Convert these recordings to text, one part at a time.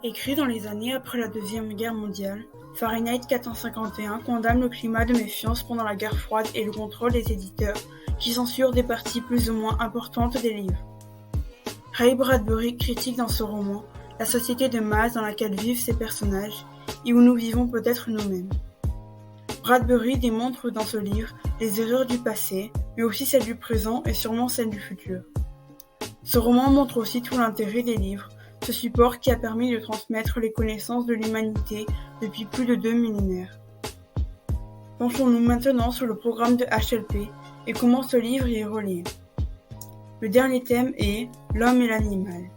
Écrit dans les années après la Deuxième Guerre mondiale, Fahrenheit 451 condamne le climat de méfiance pendant la guerre froide et le contrôle des éditeurs qui censurent des parties plus ou moins importantes des livres. Ray Bradbury critique dans ce roman la société de masse dans laquelle vivent ces personnages et où nous vivons peut-être nous-mêmes. Bradbury démontre dans ce livre les erreurs du passé, mais aussi celles du présent et sûrement celles du futur. Ce roman montre aussi tout l'intérêt des livres, ce support qui a permis de transmettre les connaissances de l'humanité depuis plus de 2 millénaires. Penchons-nous maintenant sur le programme de HLP et comment ce livre y est relié. Le dernier thème est l'homme et l'animal.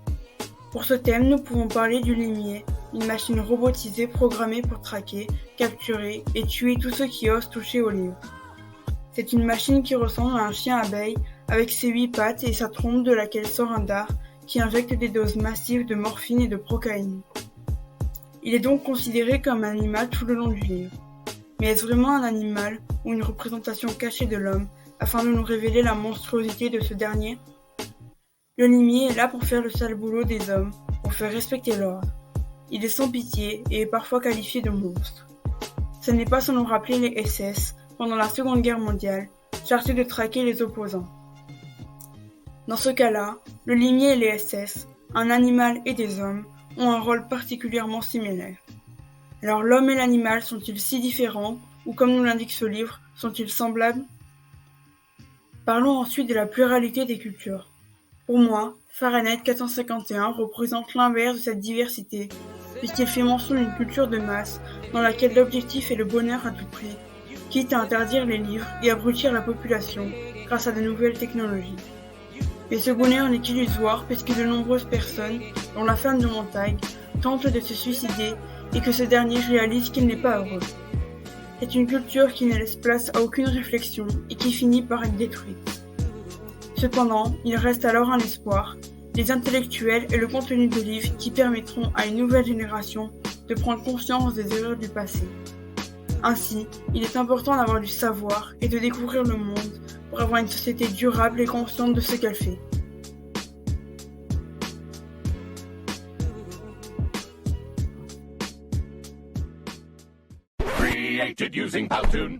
Pour ce thème, nous pouvons parler du limier, une machine robotisée programmée pour traquer, capturer et tuer tous ceux qui osent toucher au livre. C'est une machine qui ressemble à un chien abeille avec ses 8 pattes et sa trompe de laquelle sort un dard qui injecte des doses massives de morphine et de procaïne. Il est donc considéré comme un animal tout le long du livre. Mais est-ce vraiment un animal ou une représentation cachée de l'homme afin de nous révéler la monstruosité de ce dernier ? Le limier est là pour faire le sale boulot des hommes, pour faire respecter l'ordre. Il est sans pitié et est parfois qualifié de monstre. Ce n'est pas sans nous rappeler les SS, pendant la Seconde Guerre mondiale, chargés de traquer les opposants. Dans ce cas-là, le limier et les SS, un animal et des hommes, ont un rôle particulièrement similaire. Alors l'homme et l'animal sont-ils si différents, ou comme nous l'indique ce livre, sont-ils semblables ? Parlons ensuite de la pluralité des cultures. Pour moi, Fahrenheit 451 représente l'inverse de cette diversité, puisqu'il fait mention d'une culture de masse dans laquelle l'objectif est le bonheur à tout prix, quitte à interdire les livres et abrutir la population grâce à de nouvelles technologies. Mais ce bonheur n'est qu'illusoire puisque de nombreuses personnes, dont la femme de Montag, tentent de se suicider et que ce dernier réalise qu'il n'est pas heureux. C'est une culture qui ne laisse place à aucune réflexion et qui finit par être détruite. Cependant, il reste alors un espoir, les intellectuels et le contenu de livres qui permettront à une nouvelle génération de prendre conscience des erreurs du passé. Ainsi, il est important d'avoir du savoir et de découvrir le monde pour avoir une société durable et consciente de ce qu'elle fait. Created using Powtoon.